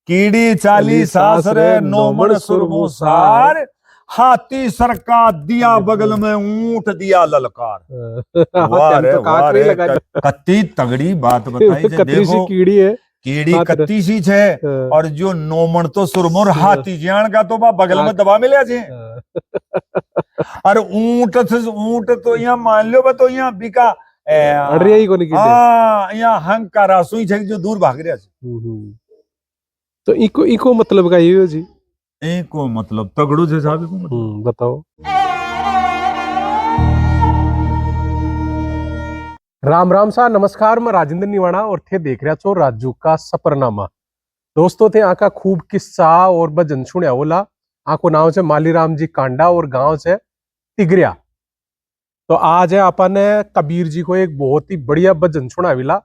कीड़ी चाली सासरे नोमन सुरमुसार, हाथी सरका दिया बगल में ऊंट दिया ललकार। वाह रे वाह रे, कत्ती तगड़ी बात बताई। देखो कीड़ी है, कीड़ी कत्ती सी छे और जो नोमन तो सुरमुर हाथी ज्यान का तो बा बगल में दबा मिले छे। और ऊंट तो यहाँ मान लो तो यहाँ बिका यहाँ हंग का रासुई छे जो दूर भाग रहा छे। तो इको मतलब का ये जी, एको मतलब तगड़ू से साहब को मतलब बताओ। राम राम सा नमस्कार, मैं राजेंद्र निवाणा और थे देख रहा छो राजू का सफरनामा। दोस्तों थे आका खूब किस्सा और भजन सुनिया बोला। आको नाम से मालीराम जी कांडा और गांव से तिगरिया। तो आज है अपन ने कबीर जी को एक बहुत ही बढ़िया भजन सुना विला,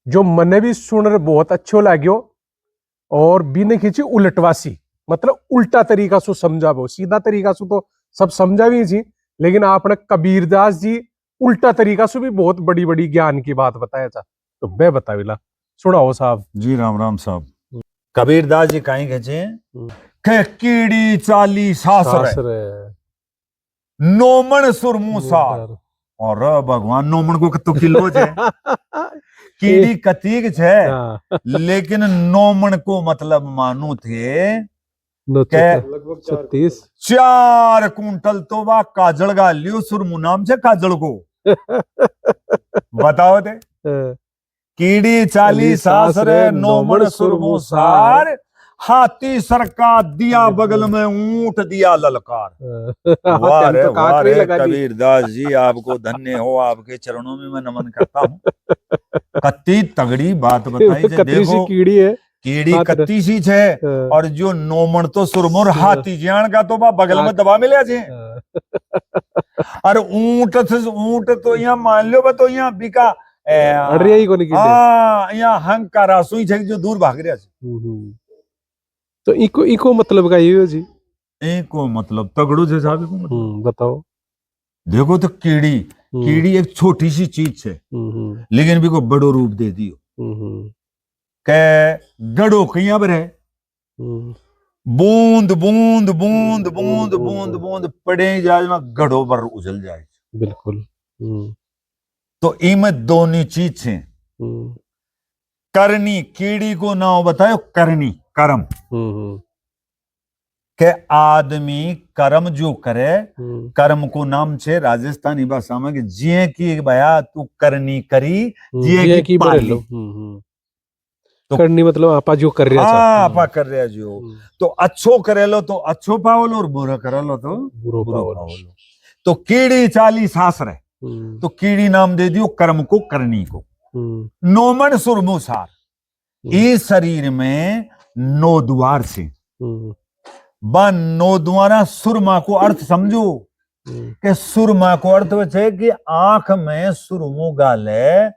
जो मने भी सुन बहुत अच्छो लाग्यो और बिन खींची उलटवासी, मतलब उल्टा तरीका से समझावो। सीधा तरीका से तो सब समझा भी थी, लेकिन आपने कबीरदास जी उल्टा तरीका से भी बहुत बड़ी बड़ी ज्ञान की बात बताया था। तो मैं बताविला, सुनाओ साहब जी। राम राम साहब। कबीरदास जी कहीं कहे के कीड़ी चाली सासरे नोमन सुरमुसार। और भगवान नोमन को कतो किलो छे कीड़ी कतीक छे, लेकिन नोमन को मतलब मानू थे लगभग 4 कुंटल तो वा काजल गा लियो सुरमु नाम से काजल को। बताओ थे कीड़ी चाली सासरे नोमन सुरमुसार, हाथी सरका दिया बगल में ऊंट दिया ललकार। वाह रे वाह रे कबीरदास जी, आपको धन्य हो, आपके चरणों में मैं नमन करता हूँ। कत्ती तगड़ी बात बताई। देखो कीड़ी है, कीड़ी कत्ती सी छे और जो नोमन तो सुरमुर हाथी ज्यान का तो बा बगल में दबा मिले छे। और ऊंट तो यहाँ मान लो तो यहाँ बिका यहाँ हंग का रासुई छे जो दूर भाग रहा छे। तो इको मतलब का ये जी, एको मतलब तगड़ू से साहब को मतलब बताओ। देखो तो कीड़ी एक छोटी सी चीज है, लेकिन भी को बड़ो रूप दे दियो। के गड़ो कहीं अब रहे, बूंद बूंद बूंद बूंद बूंद बूंद पड़े जाए ना गड़ो पर उजल जाए। बिल्कुल। तो इनमें दोनों चीज है। करनी, कीड़ी को नाम बताओ करनी, कर्म के आदमी कर्म जो करे, कर्म को नाम छे राजस्थानी भाषा में कि जिये की भया तू करनी करी जिये की पाली। तो करनी मतलब आपा जो कर रहा है, आपा कर रहा जो। तो अच्छो करे लो तो अच्छो पावलो और बुरा करे लो तो बुरो पावलो। तो कीड़ी चाली सासरे, तो कीड़ी नाम दे दियो कर्म को, करनी को। नोमन सुरमुसार, इस शरीर में 9 द्वार से बा 9 द्वारा सुरमा को अर्थ समझो कि सुरमा को अर्थ है कि आंख में सुरमो गाले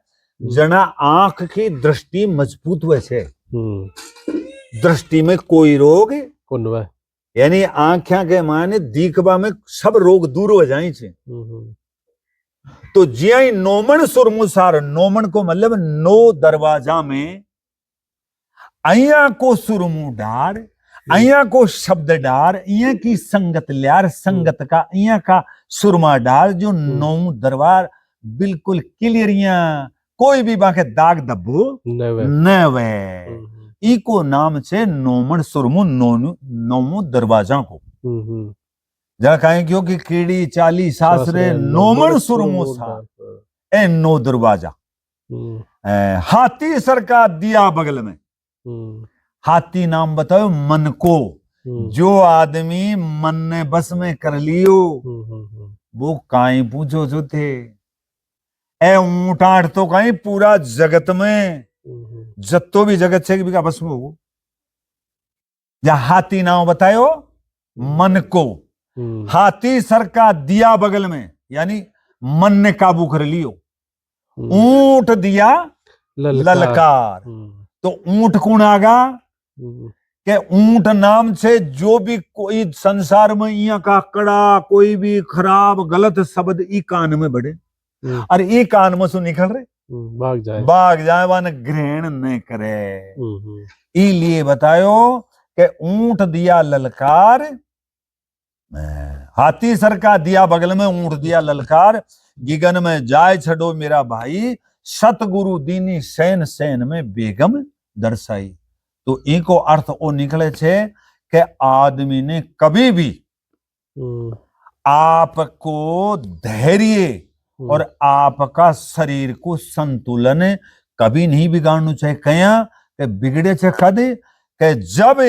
जना आंख की दृष्टि मजबूत वैसे दृष्टि में कोई रोग यानी आंखें के माने दीखबा में सब रोग दूर हो जाए छे। तो जिया नोमन सुरमुसार, नोमन को मतलब 9 दरवाजा में अया को सुरमु डार, अया को शब्द डार, अया की संगत ल्यार, संगत का अया का सुरमा डार, जो 9 दरबार बिल्कुल क्लियरिया, कोई भी बाके दाग दब्बू न वे। इको नाम से नोमन सुरमु 9 दरवाजा को जरा कहें क्योंकि कीड़ी चाली सासरे नोमन सुरमु सार ए 9 दरवाजा। हाथी सर का दिया बगल में, हाथी नाम बताओ मन को, जो आदमी मन ने बस में कर लियो वो काई पूछो जो थे। ए ऊंटाट तो कहीं पूरा जगत में जत्तो भी जगत से भी का बस में हो। या हाथी नाम बतायो मन को, हाथी सर का दिया बगल में यानी मन ने काबू कर लियो। ऊंट दिया ललकार, तो ऊंट कौन आगा के ऊंट नाम से जो भी कोई संसार में यहाँ का कड़ा कोई भी खराब गलत शब्द ई कान में बढ़े और ई कान में सु निकल रहे भाग जाए वन ग्रहण न करे। इसलिए बतायो कि ऊंट दिया ललकार, हाथी सर का दिया बगल में, ऊंट दिया ललकार, गिगन में जाय छड़ो मेरा भाई, सतगुरु दीनी सैन सैन में बेगम दर्शाई। तो इनको अर्थ वो निकले छे कि आदमी ने कभी भी आपको धैर्य और आपका शरीर को संतुलन कभी नहीं बिगाड़ना चाहिए। कया कि बिगड़े छे खदे कि जब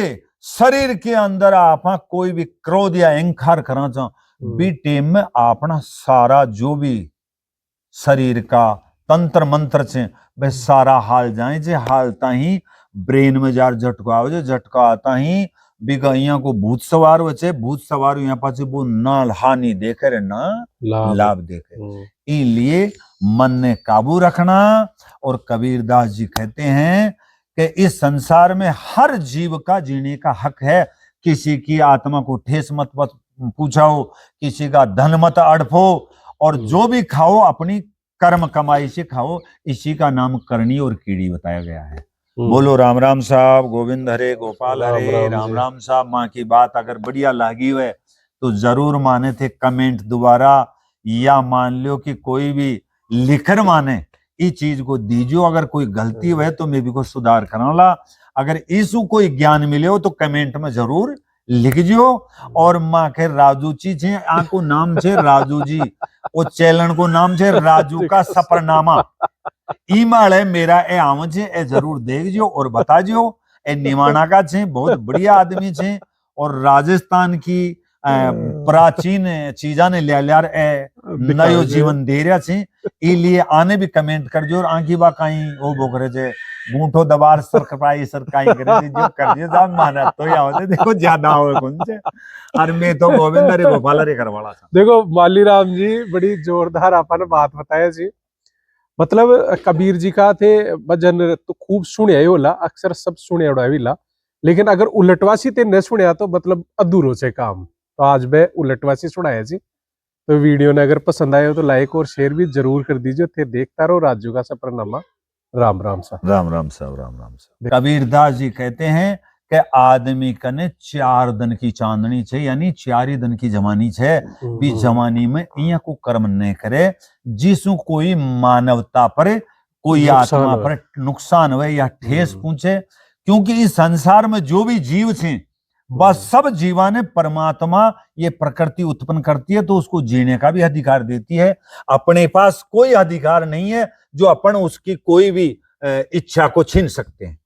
शरीर के अंदर आप कोई भी क्रोध या अहंकार करना चाहो, बी टेम में अपना सारा जो भी शरीर का तंत्र मंत्र छे वे सारा हाल जाए जे, हालता ही ब्रेन में जार झटका आवे, झटका आता ही बिगा को भूत सवार वचे, भूत सवार यहाँ पास वो ना हानि देखे रे ना लाभ देखे। इसलिए मन ने काबू रखना। और कबीरदास जी कहते हैं कि इस संसार में हर जीव का जीने का हक है। किसी की आत्मा को ठेस मत पूछाओ, किसी का धन मत अड़फो, और जो भी खाओ अपनी कर्म कमाई से खाओ। इसी का नाम करनी और कीड़ी बताया गया है। बोलो राम राम साहब, गोविंद हरे गोपाल हरे। राम राम साहब, माँ की बात अगर बढ़िया लगी है तो जरूर माने थे कमेंट दोबारा, या मान लो कि कोई भी लिखर माने इस चीज को दीजियो। अगर कोई गलती हुए तो मैं भी को सुधार कराला। अगर इसु कोई ज्ञान मिले हो तो कमेंट में जरूर लिख जियो। और माँ के राजू जी छे, आको नाम छे राजू जी, वो चैनल को नाम छे राजू का सफरनामा। ईमाल है मेरा ए आम छे, ए जरूर देख जियो और बता जियो। ए निवाणा का छे, बहुत बढ़िया आदमी छे, और राजस्थान की प्राचीन चीजा ने लियार ए नयो जीवन दे रहा छे। इसलिए आने भी कमेंट कर जो। और आंखी बा कहीं वो बोकरे छे गूंठो दबार सरकाई करे छे, जो कर दियो साहब माना तो या होते देखो ज्यादा हो कौन छे। और मैं तो गोविंद रे गोपाल रे करवाला था। देखो मालीराम जी बड़ी जोरदार आपने बात बताया जी। मतलब कबीर जी का थे भजन तो खूब सुने होला, अक्सर सब सुने उड़ाविला, लेकिन अगर उलटवासी ते न सुने तो मतलब अधूरो से काम। तो आज मैं उलटवासी सुनाया जी। तो वीडियो ने अगर पसंद आया हो तो लाइक और शेयर भी जरूर कर दीजिए। थे देखता रहो राजू का सफरनामा। राम राम साहब। राम राम साहब, राम राम साहब। कबीरदास जी कहते हैं कि आदमी कने 4 दिन की चांदनी छे, यानी 4 ही दिन की जवानी छे। भी जवानी में इया को कर्म न करे जिसु कोई मानवता पर, कोई आत्मा पर नुकसान हुए या ठेस पहुंचे। क्योंकि इस संसार में जो भी जीव छे बस सब जीवा ने परमात्मा ये प्रकृति उत्पन्न करती है, तो उसको जीने का भी अधिकार देती है। अपने पास कोई अधिकार नहीं है जो अपन उसकी कोई भी इच्छा को छीन सकते हैं।